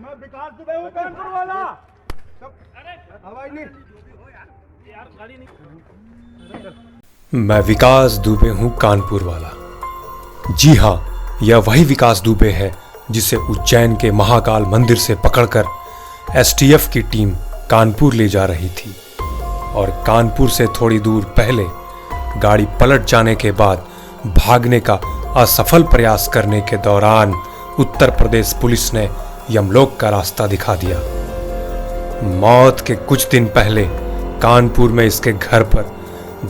मैं विकास दुबे हूँ, कानपुर वाला। आवाज नहीं यार, गाड़ी नहीं। मैं विकास दुबे हूँ, कानपुर वाला। जी हाँ, यह वही विकास दुबे है जिसे उज्जैन के महाकाल मंदिर से पकड़कर एसटीएफ की टीम कानपुर ले जा रही थी और कानपुर से थोड़ी दूर पहले गाड़ी पलट जाने के बाद भागने का असफल प्रयास करने के दौरान उत्तर प्रदेश पुलिस ने यमलोक का रास्ता दिखा दिया। मौत के कुछ दिन पहले कानपुर में इसके घर पर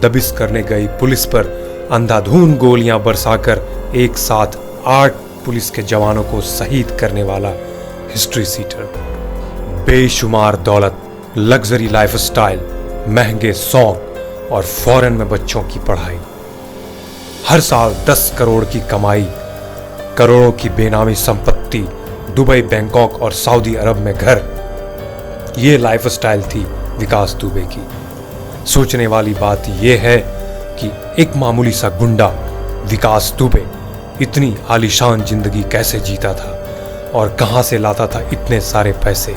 दबिश करने गई पुलिस पर अंधाधुंध गोलियां बरसाकर एक साथ 8 पुलिस के जवानों को शहीद करने वाला हिस्ट्री सीटर। बेशुमार दौलत, लग्जरी लाइफस्टाइल, महंगे सॉन्ग और फॉरेन में बच्चों की पढ़ाई, हर साल 10 करोड़ की कमाई, करोड़ों की बेनामी संपत्ति, दुबई, बैंकॉक और सऊदी अरब में घर। ये लाइफस्टाइल थी विकास दुबे की। सोचने वाली बात यह है कि एक मामूली सा गुंडा विकास दुबे इतनी आलीशान जिंदगी कैसे जीता था और कहां से लाता था इतने सारे पैसे।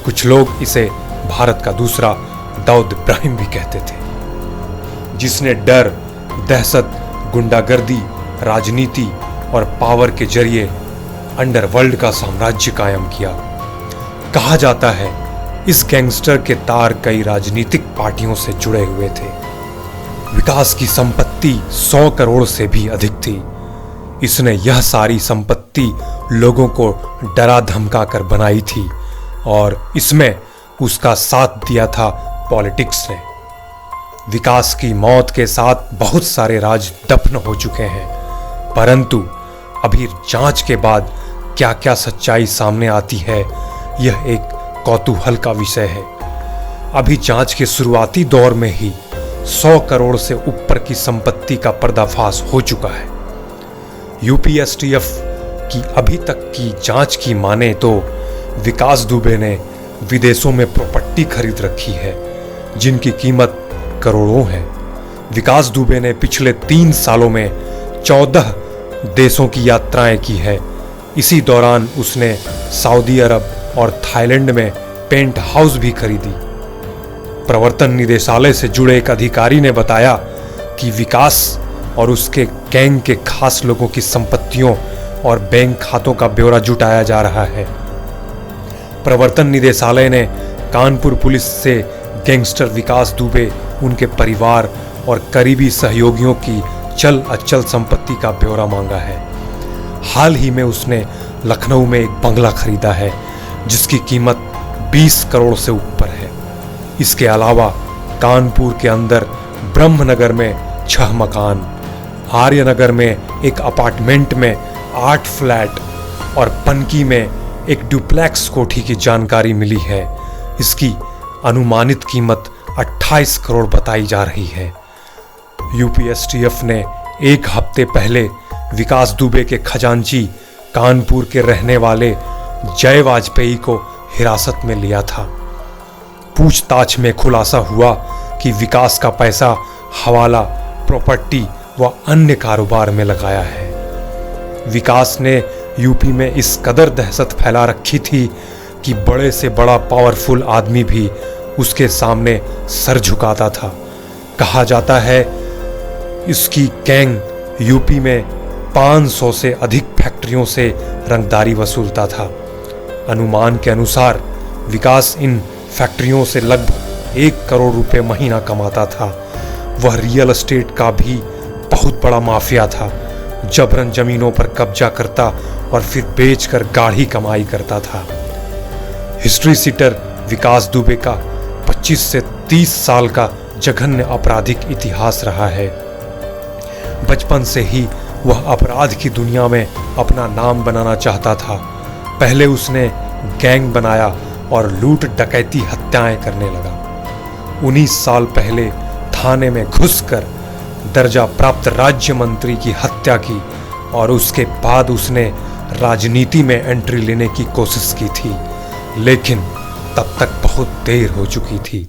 कुछ लोग इसे भारत का दूसरा दाऊद इब्राहिम भी कहते थे, जिसने डर, दहशत, गुंडागर्दी, राजनीति और पावर के जरिए अंडरवर्ल्ड का साम्राज्य कायम किया। कहा जाता है इस गैंगस्टर के तार कई राजनीतिक पार्टियों से जुड़े हुए थे। विकास की संपत्ति 100 करोड़ से भी अधिक थी। इसने यह सारी संपत्ति लोगों को डरा धमका कर बनाई थी और इसमें उसका साथ दिया था पॉलिटिक्स ने। विकास की मौत के साथ बहुत सारे राज दफन हो चुके हैं, परंतु अभी जांच के बाद क्या क्या सच्चाई सामने आती है, यह एक कौतूहल का विषय है। अभी जांच के शुरुआती दौर में ही 100 करोड़ से ऊपर की संपत्ति का पर्दाफाश हो चुका है। यूपी एसटीएफ की अभी तक की जांच की माने तो विकास दुबे ने विदेशों में प्रॉपर्टी खरीद रखी है जिनकी कीमत करोड़ों है। विकास दुबे ने पिछले 3 सालों में 14 देशों की यात्राएं की है। इसी दौरान उसने सऊदी अरब और थाईलैंड में पेंट हाउस भी खरीदी। प्रवर्तन निदेशालय से जुड़े एक अधिकारी ने बताया कि विकास और उसके गैंग के खास लोगों की संपत्तियों और बैंक खातों का ब्यौरा जुटाया जा रहा है। प्रवर्तन निदेशालय ने कानपुर पुलिस से गैंगस्टर विकास दुबे, उनके परिवार और करीबी सहयोगियों की चल अचल संपत्ति का ब्यौरा मांगा है। हाल ही में उसने लखनऊ में एक बंगला खरीदा है जिसकी कीमत 20 करोड़ से ऊपर है। इसके अलावा कानपुर के अंदर ब्रह्मनगर में 6 मकान, आर्यनगर में एक अपार्टमेंट में 8 फ्लैट और पनकी में एक डुप्लेक्स कोठी की जानकारी मिली है। इसकी अनुमानित कीमत 28 करोड़ बताई जा रही है। यूपीएसटीएफ ने एक हफ्ते पहले विकास दुबे के खजांची कानपुर के रहने वाले जय वाजपेयी को हिरासत में लिया था। पूछताछ में खुलासा हुआ कि विकास का पैसा हवाला, प्रॉपर्टी व अन्य कारोबार में लगाया है। विकास ने यूपी में इस कदर दहशत फैला रखी थी कि बड़े से बड़ा पावरफुल आदमी भी उसके सामने सर झुकाता था। कहा जाता है इसकी गैंग यूपी में 500 से अधिक फैक्ट्रियों से रंगदारी वसूलता था। अनुमान के अनुसार विकास इन फैक्ट्रियों से लगभग 1 करोड़ रुपए महीना कमाता था। वह रियल एस्टेट का भी बहुत बड़ा माफिया था। जबरन जमीनों पर कब्जा करता और फिर बेचकर गाढ़ी कमाई करता था। हिस्ट्री सीटर विकास दुबे का 25 से 30 साल का जघन्य आपराधिक इतिहास रहा है। बचपन से ही वह अपराध की दुनिया में अपना नाम बनाना चाहता था। पहले उसने गैंग बनाया और लूट, डकैती, हत्याएं करने लगा। 19 साल पहले थाने में घुसकर दर्जा प्राप्त राज्य मंत्री की हत्या की और उसके बाद उसने राजनीति में एंट्री लेने की कोशिश की थी, लेकिन तब तक बहुत देर हो चुकी थी।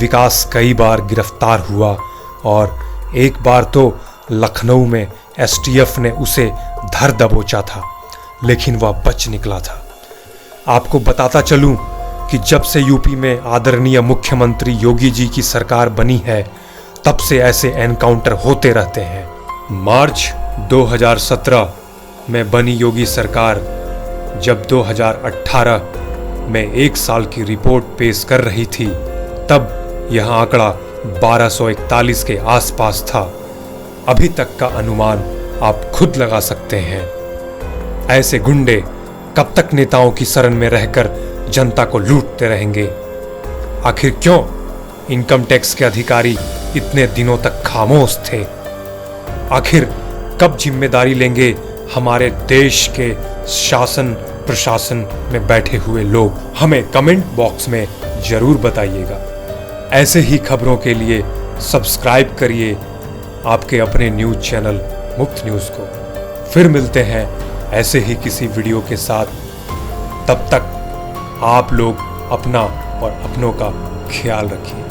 विकास कई बार गिरफ्तार हुआ और एक बार तो लखनऊ में एसटीएफ ने उसे धर दबोचा था, लेकिन वह बच निकला था। आपको बताता चलूं कि जब से यूपी में आदरणीय मुख्यमंत्री योगी जी की सरकार बनी है, तब से ऐसे एनकाउंटर होते रहते हैं। मार्च 2017 में बनी योगी सरकार जब 2018 में 1 साल की रिपोर्ट पेश कर रही थी, तब यह आंकड़ा 1241 के आसपास था। अभी तक का अनुमान आप खुद लगा सकते हैं। ऐसे गुंडे कब तक नेताओं की शरण में रहकर जनता को लूटते रहेंगे? आखिर क्यों इनकम टैक्स के अधिकारी इतने दिनों तक खामोश थे? आखिर कब जिम्मेदारी लेंगे हमारे देश के शासन प्रशासन में बैठे हुए लोग? हमें कमेंट बॉक्स में जरूर बताइएगा। ऐसे ही खबरों के लिए सब्सक्राइब करिए आपके अपने न्यूज चैनल मुफ्त न्यूज को। फिर मिलते हैं ऐसे ही किसी वीडियो के साथ। तब तक आप लोग अपना और अपनों का ख्याल रखिए।